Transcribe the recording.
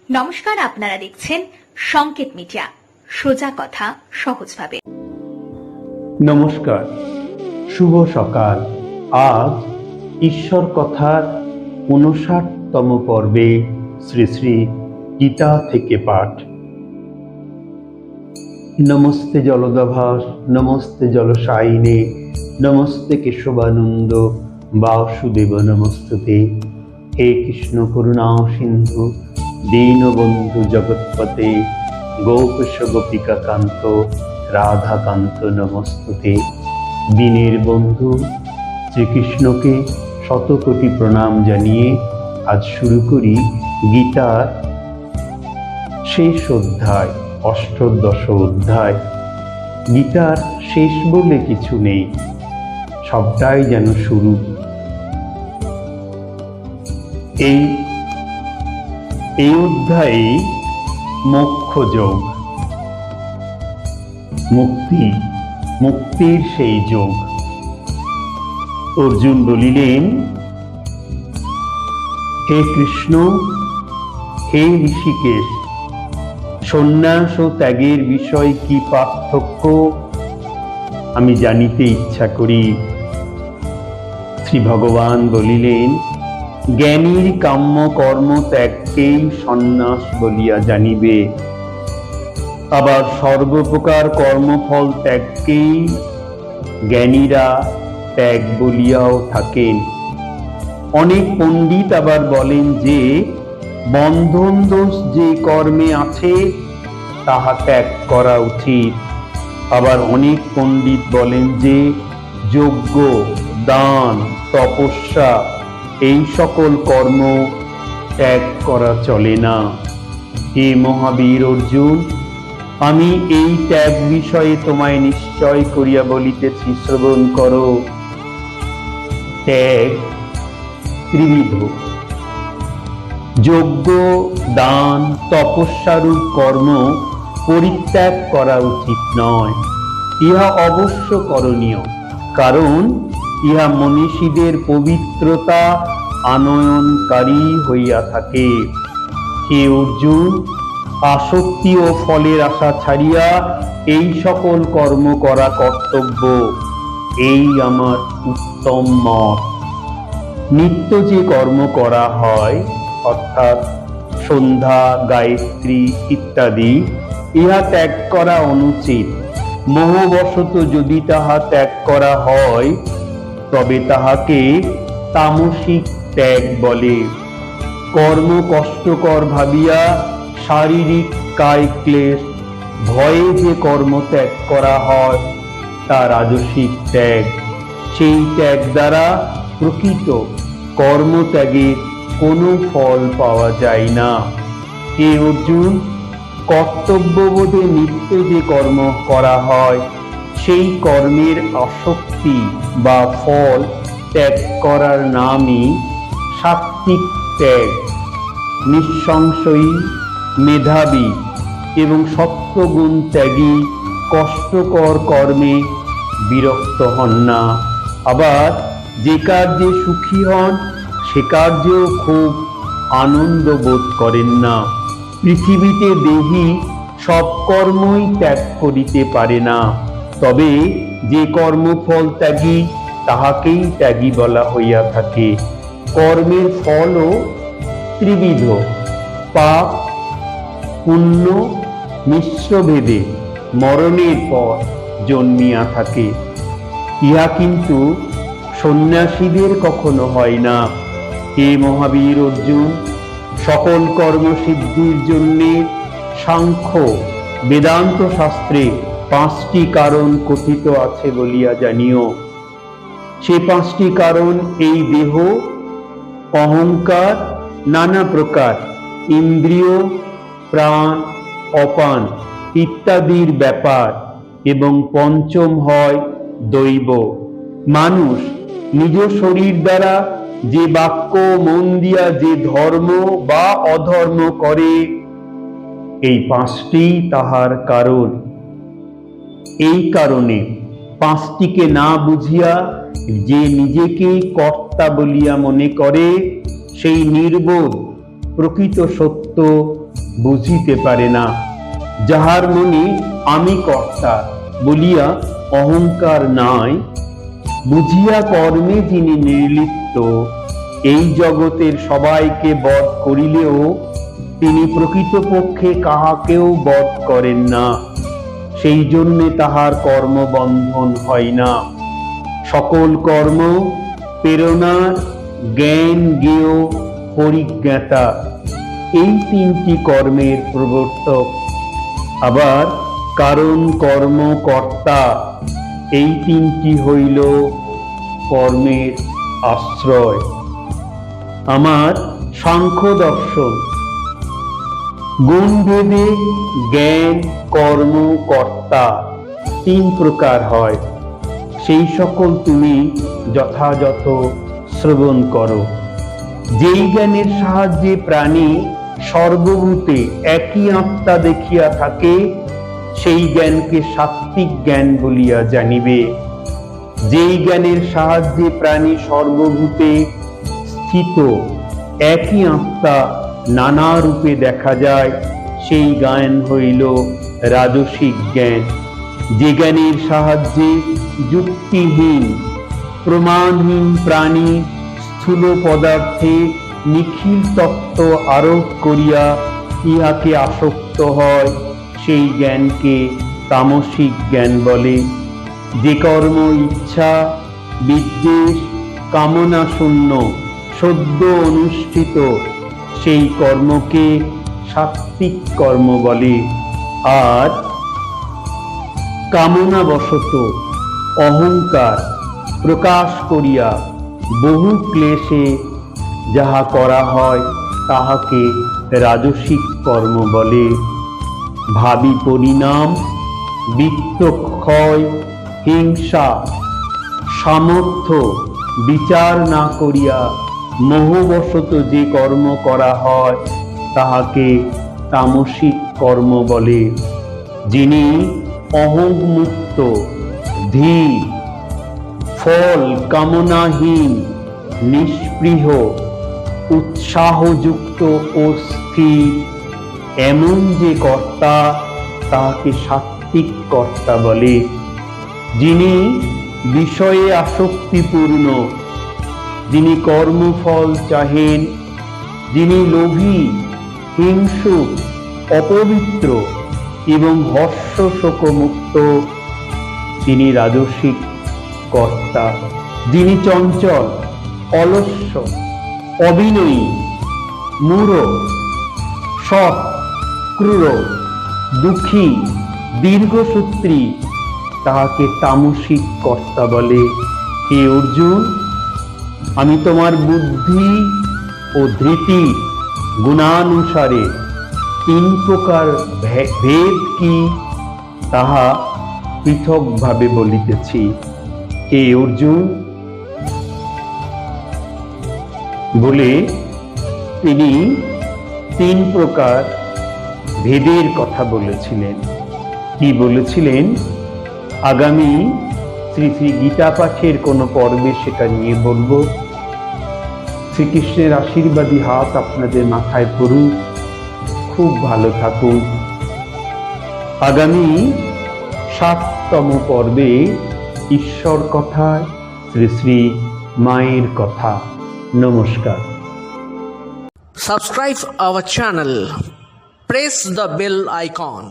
নমস্কার, আপনারা দেখছেন সংকেত মিডিয়া, সোজা কথা সহজভাবে। নমস্কার, শুভ সকাল। আজ ঈশ্বর কথার ৫৯তম পর্বে শ্রী শ্রী গীতা থেকে পাঠ। নমস্তে জলদাভাস, নমস্তে জলশায়িনে, নমস্তে কেশবানন্দ বাসুদেব নমস্তুতে। হে কৃষ্ণ করুণা সিন্ধু দীনবন্ধু জগৎপতে, গোপেশ গোপিকা কান্ত রাধাকান্ত নমস্তুতে। দীনের বন্ধু শ্রীকৃষ্ণকে শতকোটি প্রণাম জানিয়ে আজ শুরু করি গীতার শেষ অধ্যায়, অষ্টাদশ অধ্যায়। গীতার শেষ বলে কিছু নেই, সবটাই যেন শুরু। এই অধ্যায়ে মোক্ষযোগ, মুক্তির সেই যোগ। অর্জুন বলিলেন, হে কৃষ্ণ, হে ঋষিকেশ, সন্ন্যাস ও ত্যাগের বিষয় কি পার্থক্য আমি জানিতে ইচ্ছা করি। শ্রী ভগবান বলিলেন, জ্ঞানীর কাম্য কর্ম ত্যাগকেই সন্ন্যাস বলিয়া জানিবে, আবার সর্বপ্রকার কর্মফল ত্যাগকেই জ্ঞানীরা ত্যাগ বলিয়াও থাকেন। অনেক পণ্ডিত আবার বলেন যে বন্ধন দোষ যে কর্মে আছে তাহা ত্যাগ করা উচিত। আবার অনেক পণ্ডিত বলেন যে যজ্ঞ, দান, তপস্যা এই সকল কর্ম ত্যাগ করা চলে না। হে মহাবীর অর্জুন, আমি এই ত্যাগ বিষয়ে তোমায় নিশ্চয় করিয়া বলিতেছি, শ্রবণ করো। ত্যাগ ত্রিবিধ। যজ্ঞ, দান, তপস্যারূপ কর্ম পরিত্যাগ করা উচিত নয়। ইহা অবশ্য করণীয়, কারণ ইহা মনীষীদের পবিত্রতা আনয়নকারী হইয়া থাকে। হে অর্জুন, আসক্তি ও ফলের আশা ছাড়িয়া এই সকল কর্ম করা কর্তব্য, এই আমার উত্তম মত। নিত্য যে কর্ম করা হয়, অর্থাৎ সন্ধ্যা, গায়ত্রী ইত্যাদি, ইহা ত্যাগ করা অনুচিত। মোহবশত যদি তাহা ত্যাগ করা হয় তবে তাহাকে তামসিক ত্যাগ বলে। কর্ম কষ্টকর ভাবিয়া শারীরিক কায় ক্লেশ ভয়ে যে কর্ম ত্যাগ করা হয় তা রাজসিক ত্যাগ। সেই ত্যাগ দ্বারা প্রকৃত কর্মত্যাগের কোনো ফল পাওয়া যায় না। হে অর্জুন, কর্তব্যবোধে নিত্য যে কর্ম করা হয় সেই কর্মের আসক্তি বা ফল ত্যাগ করার নামই সাত্ত্বিক ত্যাগ। নিঃসংশয়ী, মেধাবী এবং সত্ত্বগুণ ত্যাগী কষ্টকর কর্মে বিরক্ত হন না। আবার যে কার্যে সুখী হন সে কার্যেও খুব আনন্দ বোধ করেন না। পৃথিবীতে দেহী সব কর্মই ত্যাগ করিতে পারে না, তবে যে কর্মফল ত্যাগী তাহাকেই ত্যাগী বলা হইয়া থাকে। কর্মের ফলও ত্রিবিধ, পাপ পুণ্য মিশ্রভেদে মরণের পর জন্মিয়া থাকে। ইহা কিন্তু সন্ন্যাসীদের কখনো হয় না। হে মহাবীর অর্জুন, সকল কর্মসিদ্ধির জন্যে সাংখ্য বেদান্ত শাস্ত্রে 5টি কারণ কথিত আছে বলিয়া জানিও। সে 5টি কারণ এই দেহ, অহংকার, নানা প্রকার ইন্দ্রিয়, প্রাণ, অপান ইত্যাদির ব্যাপার, এবং পঞ্চম হয় দৈব। মানুষ নিজ শরীর দ্বারা যে বাক্য, মন দিয়া যে ধর্ম বা অধর্ম করে, এই 5টি তাহার কারণ। এই কারণে 5টিকে না বুঝিয়া যে নিজেকে কর্তা বলিয়া মনে করে, সেই নির্বোধ প্রকৃত সত্য বুঝিতে পারে না। যাহার মনে আমি কর্তা বলিয়া অহংকার নাই, বুঝিয়া কর্মে যিনি নির্লিপ্ত, এই জগতের সবাইকে বধ করিলেও তিনি প্রকৃতপক্ষে কাহাকেও বধ করেন না। সেই জন্যে তাহার কর্মবন্ধন হয় না। সকল কর্ম প্রেরণার, জ্ঞান জ্ঞেয়, পরিজ্ঞাতা, এই তিনটি কর্মের প্রবর্তক। আবার কারণ, কর্ম, কর্তা, এই তিনটি হইল কর্মের আশ্রয়। আমার সাংখ্য দর্শন গুণভেদে জ্ঞান, কর্ম, কর্তা তিন প্রকার হয়। সেই সকল তুমি যথাযথ শ্রবণ করো। যেই জ্ঞানের সাহায্যে প্রাণী সর্বভূতে একই আত্মা দেখিয়া থাকে, সেই জ্ঞানকে সাত্ত্বিক জ্ঞান বলিয়া জানিবে। যেই জ্ঞানের সাহায্যে প্রাণী সর্বভূতে স্থিত একই আত্মা নানা রূপে দেখা যায়, সেই জ্ঞান হইল রাজসিক জ্ঞান। যে জ্ঞানের সাহায্যে যুক্তিহীন, প্রমাণহীন প্রাণী স্থূল পদার্থে নিখিল তত্ত্ব আরোপ করিয়া ইহাকে আসক্ত হয়, সেই জ্ঞানকে তামসিক জ্ঞান বলে। যে কর্ম ইচ্ছা, বিদ্বেষ, কামনা শূন্য, সদ্য অনুষ্ঠিত, সেই কর্মকে সাত্ত্বিক কর্ম বলে। আর কামনাবশত অহংকার প্রকাশ করিয়া বহু ক্লেশে যাহা করা হয়, তাহাকে রাজসিক কর্ম বলে। ভাবী পরিণাম, বিত্তক্ষয়, হিংসা, সামর্থ্য বিচার না করিয়া মোহবশত যে কর্ম করা হয়, তাহাকে তামসিক কর্ম বলে। যিনি অহংমুক্ত, ধীর, ফল কামনাহীন, নিষ্পৃহ, উৎসাহযুক্ত ও স্থির, এমন যে কর্তা, তাহাকে সাত্ত্বিক কর্তা বলে। যিনি বিষয়ে আসক্তিপূর্ণ, যিনি কর্মফল চাহেন, যিনি লোভী, হিংসুক, অপবিত্র এবং হর্ষ শোকমুক্ত, তিনি রাজসিক কর্তা। যিনি চঞ্চল, অলস্য, অবিনয়ী, মূঢ়, সৎ, ক্রূর, দুঃখী, দীর্ঘসূত্রী, তাহাকে তামসিক কর্তা বলে। হে অর্জুন, আমি তোমার বুদ্ধি ও ধৃতি গুণানুসারে তিন প্রকার ভেদ কি, তাহা পৃথকভাবে বলিতেছি। হে অর্জুন বলে তিনি তিন প্রকার ভেদের কথা বলেছিলেন। কি বলেছিলেন? আগামী শ্রী শ্রী গীতা পাঠের কোনো পর্বে সেটা নিয়ে বলবো। শ্রীকৃষ্ণের আশীর্বাদী হাত আপনাদের মাথায় পড়ুক। খুব ভালো থাকুন। আগামী ৭তম পর্বে ঈশ্বর কথায় শ্রী শ্রী মায়ের কথা। নমস্কার। Subscribe our channel. Press the bell icon.